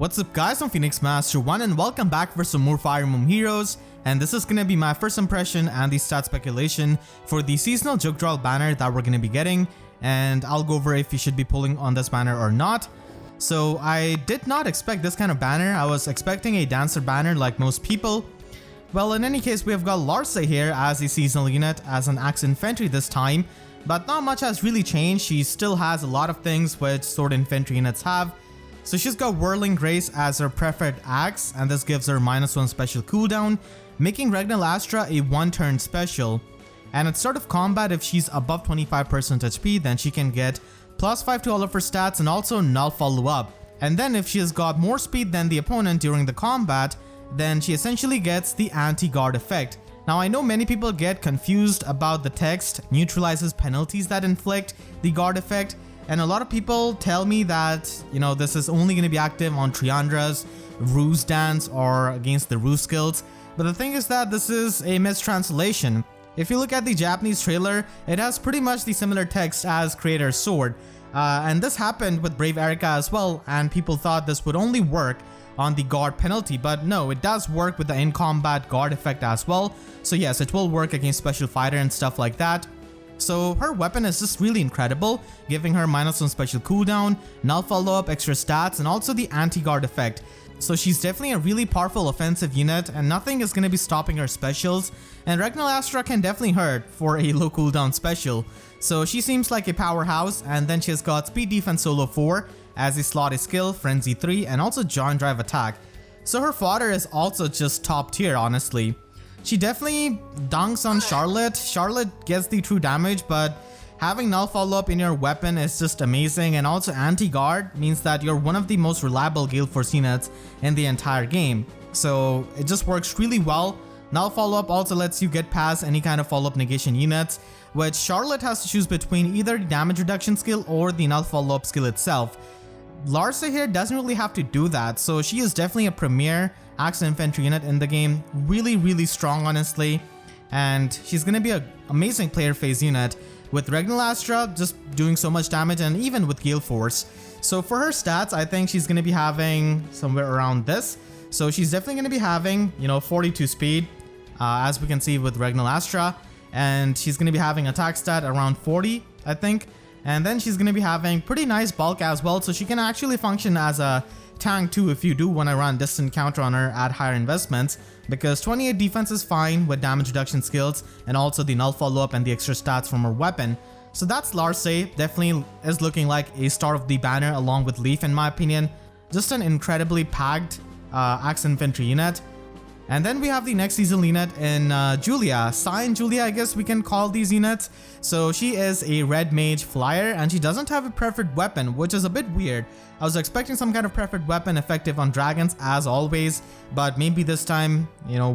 What's up guys, I'm Phoenix Master 1 and welcome back for some more Fire Emblem Heroes, and this is gonna be my first impression and the stat speculation for the seasonal Jugdral banner that we're gonna be getting, and I'll go over if you should be pulling on this banner or not. So I did not expect this kind of banner. I was expecting a dancer banner like most people. Well, in any case, we have got Larcei here as a seasonal unit, as an axe infantry this time, but not much has really changed. She still has a lot of things which sword infantry units have. So she's got Whirling Grace as her preferred axe, and this gives her -1 special cooldown, making Regnalastra a 1-turn special. And at start of combat, if she's above 25% HP, then she can get +5 to all of her stats and also null follow up. And then if she has got more speed than the opponent during the combat, then she essentially gets the anti-guard effect. Now I know many people get confused about the text neutralizes penalties that inflict the guard effect. And a lot of people tell me that, this is only going to be active on Triandra's Ruse Dance or against the Ruse skills. But the thing is that this is a mistranslation. If you look at the Japanese trailer, it has pretty much the similar text as Creator's Sword. And this happened with Brave Erica as well, and people thought this would only work on the guard penalty, but no, it does work with the in-combat guard effect as well. So yes, it will work against Special Fighter and stuff like that. So her weapon is just really incredible, giving her -1 special cooldown, null follow-up, extra stats, and also the anti-guard effect. So she's definitely a really powerful offensive unit, and nothing is going to be stopping her specials, and Regnalastra can definitely hurt for a low cooldown special. So she seems like a powerhouse, and then she has got Speed Defense Solo 4 as a slotted skill, Frenzy 3, and also Joint Drive attack. So her fodder is also just top tier, honestly. She definitely dunks on Charlotte. Charlotte gets the true damage, but having null follow-up in your weapon is just amazing, and also anti-guard means that you're one of the most reliable Gale Force units in the entire game. So it just works really well. Null follow-up also lets you get past any kind of follow-up negation units, which Charlotte has to choose between either the damage reduction skill or the null follow-up skill itself. Larcei here doesn't really have to do that, so she is definitely a premier axe infantry unit in the game. Really strong, honestly, and she's gonna be an amazing player phase unit with Regnalastra just doing so much damage, and even with Gale Force. So for her stats, I think she's gonna be having somewhere around this. So she's definitely gonna be having 42 speed, as we can see with Regnalastra, and she's gonna be having attack stat around 40, I think. And then she's going to be having pretty nice bulk as well, so she can actually function as a tank too if you do want to run distant counter on her at higher investments, because 28 defense is fine with damage reduction skills and also the null follow-up and the extra stats from her weapon. So that's Larcei. Definitely is looking like a star of the banner along with Leif in my opinion. Just an incredibly packed axe infantry unit. And then we have the next seasonal unit in Julia, Scion Julia, I guess we can call these units. So she is a red mage FLIER, and she doesn't have a preferred weapon, which is a bit weird. I was expecting some kind of preferred weapon effective on dragons as always, but maybe this time,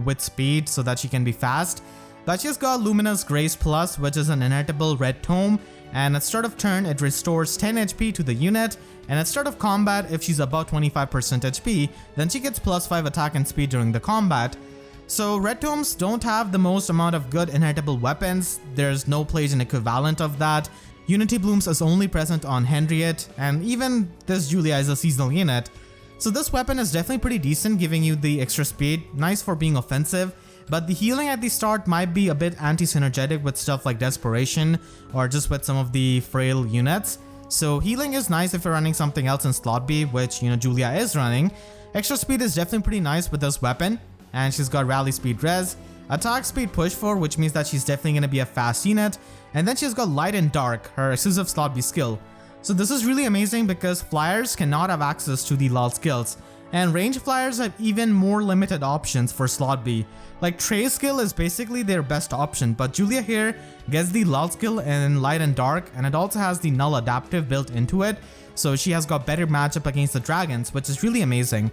with speed so that she can be fast. But she's got Luminous Grace Plus, which is an inheritable red tome, and at start of turn it restores 10 HP to the unit, and at start of combat, if she's above 25% HP, then she gets +5 attack and speed during the combat. So red tomes don't have the most amount of good inheritable weapons. There's no Pleiadian equivalent of that. Unity Blooms is only present on Henriette, and even this Julia is a seasonal unit. So this weapon is definitely pretty decent, giving you the extra speed, nice for being offensive. But the healing at the start might be a bit anti-synergetic with stuff like Desperation or just with some of the frail units. So healing is nice if you're running something else in slot B, which Julia is running. Extra speed is definitely pretty nice with this weapon, and she's got rally speed res, attack speed push 4, which means that she's definitely going to be a fast unit, and then she's got light and dark, her exclusive slot B skill. So this is really amazing because flyers cannot have access to the LOL skills, and range flyers have even more limited options for slot B. Like Trey's skill is basically their best option, but Julia here gets the LOL skill in light and dark, and it also has the null adaptive built into it, so she has got better matchup against the dragons, which is really amazing.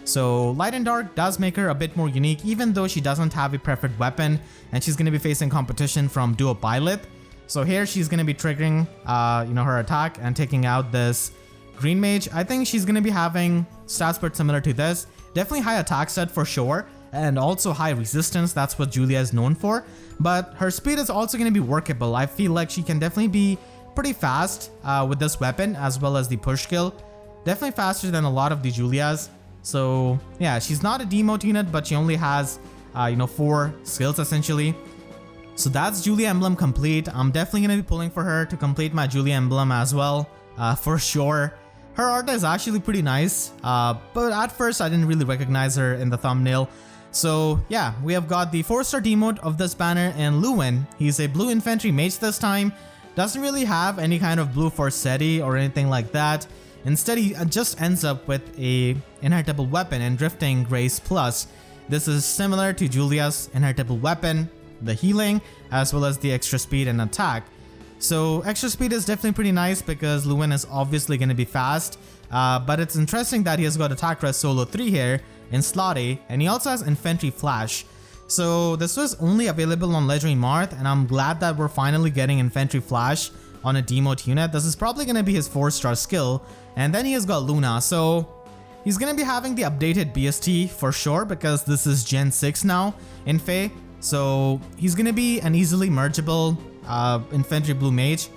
So light and dark does make her a bit more unique, even though she doesn't have a preferred weapon, and she's going to be facing competition from Duo Byleth. So here she's going to be triggering her attack and taking out this green mage. I think she's going to be having stat spread similar to this, definitely high attack stat for sure, and also high resistance. That's what Julia is known for, but her speed is also going to be workable. I feel like she can definitely be pretty fast with this weapon as well as the push skill. definitely faster than a lot of the Julias. So yeah, she's not a demote unit, but she only has 4 skills essentially. So that's Julia Emblem complete. I'm definitely going to be pulling for her to complete my Julia Emblem as well, for sure. Her art is actually pretty nice, but at first I didn't really recognize her in the thumbnail. So yeah, we have got the 4-star demote of this banner in Lewyn. He's a blue infantry mage this time. Doesn't really have any kind of blue Forseti or anything like that. Instead, he just ends up with a inheritable weapon and Drifting Grace Plus. This is similar to Julia's inheritable weapon, the healing, as well as the extra speed and attack. So extra speed is definitely pretty nice because Lewyn is obviously going to be fast, but it's interesting that he has got attack rest solo 3 here in slot A, and he also has infantry flash. So this was only available on Legendary Marth, and I'm glad that we're finally getting infantry flash on a demote unit. This is probably going to be his 4-star skill, and then he has got Luna, so he's going to be having the updated BST for sure because this is Gen 6 now in FE. So he's going to be an easily mergeable infantry blue mage,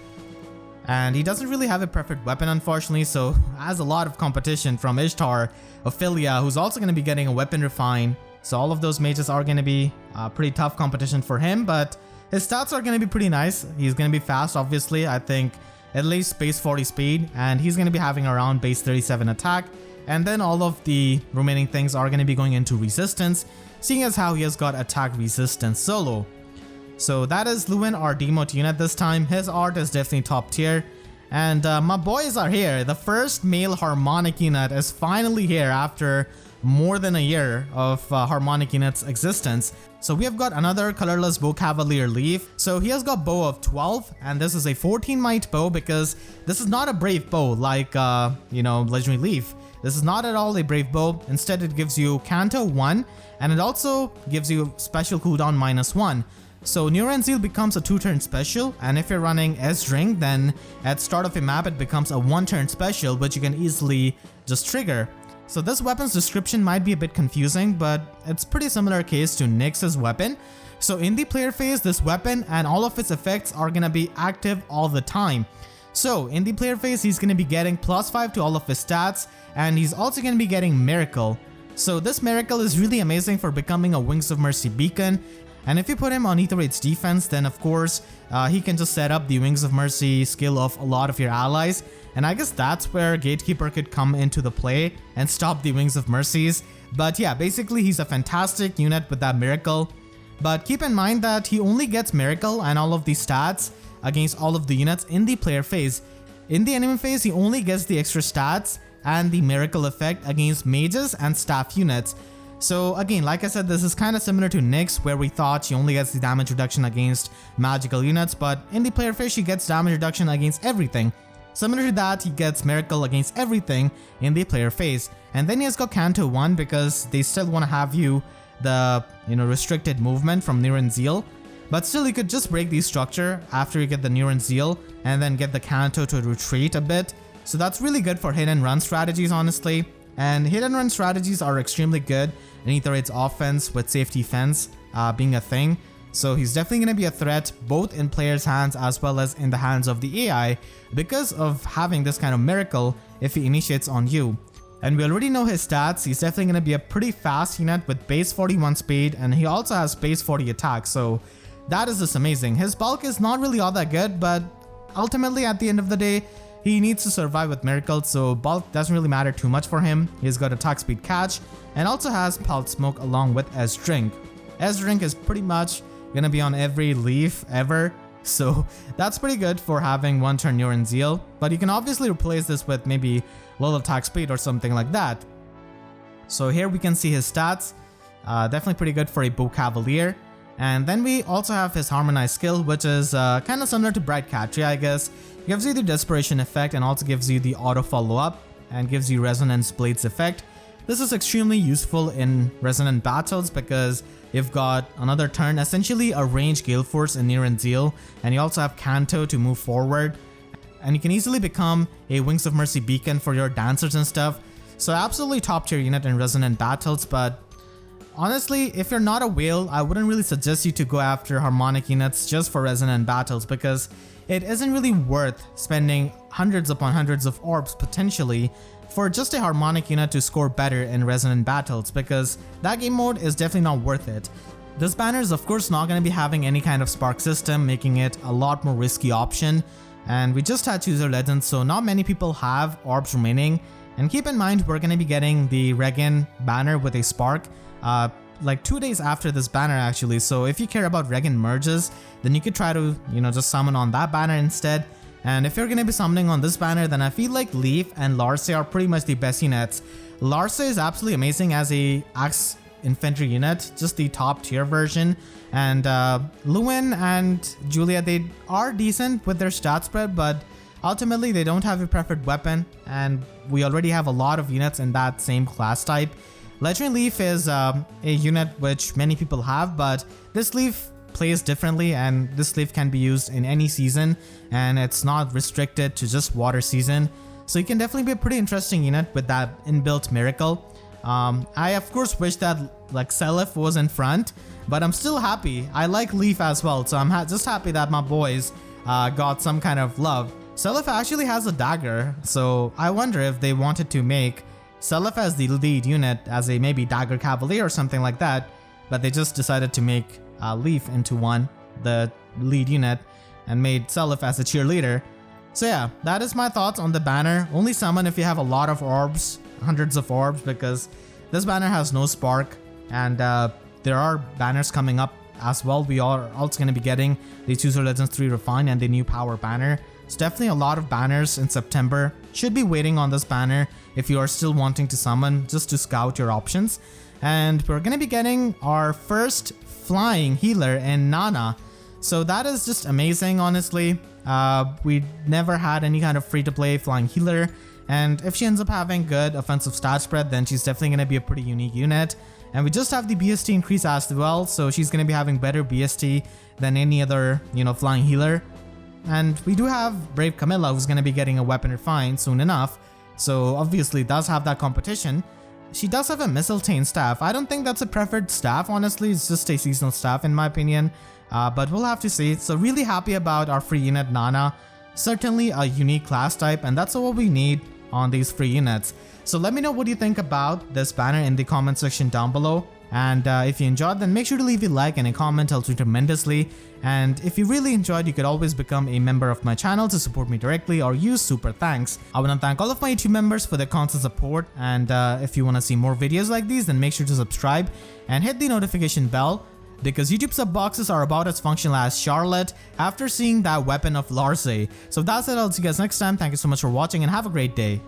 and he doesn't really have a preferred weapon unfortunately, so has a lot of competition from Ishtar, Ophelia, who's also going to be getting a weapon refine. So all of those mages are going to be pretty tough competition for him, but his stats are going to be pretty nice. He's going to be fast obviously, I think at least base 40 speed, and he's going to be having around base 37 attack, and then all of the remaining things are going to be going into resistance, seeing as how he has got attack resistance solo. So that is Lewyn, our demote unit this time. His art is definitely top tier. And my boys are here. The first male Harmonic unit is finally here after more than a year of Harmonic unit's existence. So we have got another colorless bow Cavalier Leif. So he has got bow of 12, and this is a 14 might bow because this is not a brave bow like Legendary Leif. This is not at all a brave bow. Instead, it gives you Canto 1, and it also gives you special cooldown -1. So Neuron Zeal becomes a 2-turn special, and if you're running S-Ring, then at start of a map it becomes a 1-turn special, which you can easily just trigger. So this weapon's description might be a bit confusing, but it's pretty similar case to Nyx's weapon. So in the player phase, this weapon and all of its effects are gonna be active all the time. So in the player phase, he's gonna be getting +5 to all of his stats, and he's also gonna be getting Miracle. So this Miracle is really amazing for becoming a Wings of Mercy beacon. And if you put him on Aether Raids defense, then of course, he can just set up the Wings of Mercy skill of a lot of your allies. And I guess that's where Gatekeeper could come into the play and stop the Wings of Mercies. But yeah, basically he's a fantastic unit with that Miracle. But keep in mind that he only gets Miracle and all of the stats against all of the units in the player phase. In the enemy phase, he only gets the extra stats and the Miracle effect against mages and staff units. So again, like I said, this is kind of similar to Nyx, where we thought she only gets the damage reduction against magical units, but in the player phase she gets damage reduction against everything. Similar to that, he gets Miracle against everything in the player phase. And then he has got Canto 1 because they still want to have you the restricted movement from Neuron Zeal. But still, you could just break the structure after you get the Neuron Zeal and then get the Canto to retreat a bit. So that's really good for hit and run strategies, honestly. And hit and run strategies are extremely good in Aether Raids offense with safety fence being a thing. So he's definitely going to be a threat both in players' hands as well as in the hands of the AI because of having this kind of Miracle if he initiates on you. And we already know his stats. He's definitely going to be a pretty fast unit with base 41 speed, and he also has base 40 attack. So that is just amazing. His bulk is not really all that good, but ultimately at the end of the day, he needs to survive with Miracles, so bulk doesn't really matter too much for him. He's got attack speed catch and also has Pulse Smoke along with S-Drink. S-Drink is pretty much gonna be on every Leaf ever, so that's pretty good for having 1-turn Neuron Zeal, but you can obviously replace this with maybe low attack speed or something like that. So here we can see his stats, definitely pretty good for a Bow Cavalier. And then we also have his Harmonized skill, which is kind of similar to Bright Catria, I guess. Gives you the Desperation effect and also gives you the auto follow-up and gives you Resonance Blades effect. This is extremely useful in Resonant Battles because you've got another turn, essentially a range Gale Force in Neuron Zeal, and you also have Canto to move forward. And you can easily become a Wings of Mercy beacon for your dancers and stuff. So absolutely top tier unit in Resonant Battles, but honestly, if you're not a whale, I wouldn't really suggest you to go after Harmonic units just for Resonant Battles because it isn't really worth spending hundreds upon hundreds of orbs potentially for just a Harmonic unit to score better in resonant battles, because that game mode is definitely not worth it. This banner is of course not going to be having any kind of spark system, making it a lot more risky option. And we just had Chooser Legends, so not many people have orbs remaining. And keep in mind, we're going to be getting the Regen banner with a spark like 2 days after this banner actually. So if you care about Regen merges, then you could try to, just summon on that banner instead. And if you're going to be summoning on this banner, then I feel like Leif and Larcei are pretty much the best units. Larcei is absolutely amazing as a Axe infantry unit, just the top tier version. And Lewyn and Julia, they are decent with their stat spread, but ultimately they don't have a preferred weapon, and we already have a lot of units in that same class type. Legendary Leif is a unit which many people have, but this Leif plays differently, and this Leif can be used in any season, and it's not restricted to just water season. So it can definitely be a pretty interesting unit with that inbuilt miracle. I of course wish that like Selef was in front, but I'm still happy. I like Leif as well, so I'm just happy that my boys got some kind of love. Selef actually has a dagger, so I wonder if they wanted to make Selef as the lead unit as a maybe dagger cavalier or something like that, but they just decided to make Leif into the lead unit, and made Selef as a cheerleader. So yeah, that is my thoughts on the banner. Only summon if you have a lot of orbs, hundreds of orbs, because this banner has no spark, and there are banners coming up as well. We are also going to be getting the Chooser Legends 3 Refine and the new Power banner. So definitely a lot of banners in September. Should be waiting on this banner if you are still wanting to summon, just to scout your options. And we're going to be getting our first flying healer in NANNA. So that is just amazing, honestly. We never had any kind of free-to-play flying healer. And if she ends up having good offensive stat spread, then she's definitely going to be a pretty unique unit. And we just have the BST increase as well, so she's going to be having better BST than any other, flying healer. And we do have Brave Camilla, who's going to be getting a weapon refine soon enough, so obviously does have that competition. She does have a Mistletoe staff. I don't think that's a preferred staff, honestly. It's just a seasonal staff in my opinion, but we'll have to see. So really happy about our free unit NANNA. Certainly a unique class type, and that's what we need on these free units. So let me know what you think about this banner in the comment section down below. And if you enjoyed, then make sure to leave a like and a comment. Helps me tremendously. And if you really enjoyed, you could always become a member of my channel to support me directly, or use super thanks. I want to thank all of my YouTube members for their constant support. And if you want to see more videos like these, then make sure to subscribe and hit the notification bell, because YouTube sub boxes are about as functional as Charlotte after seeing that weapon of Larcei. So that's it. I'll see you guys next time. Thank you so much for watching, and have a great day.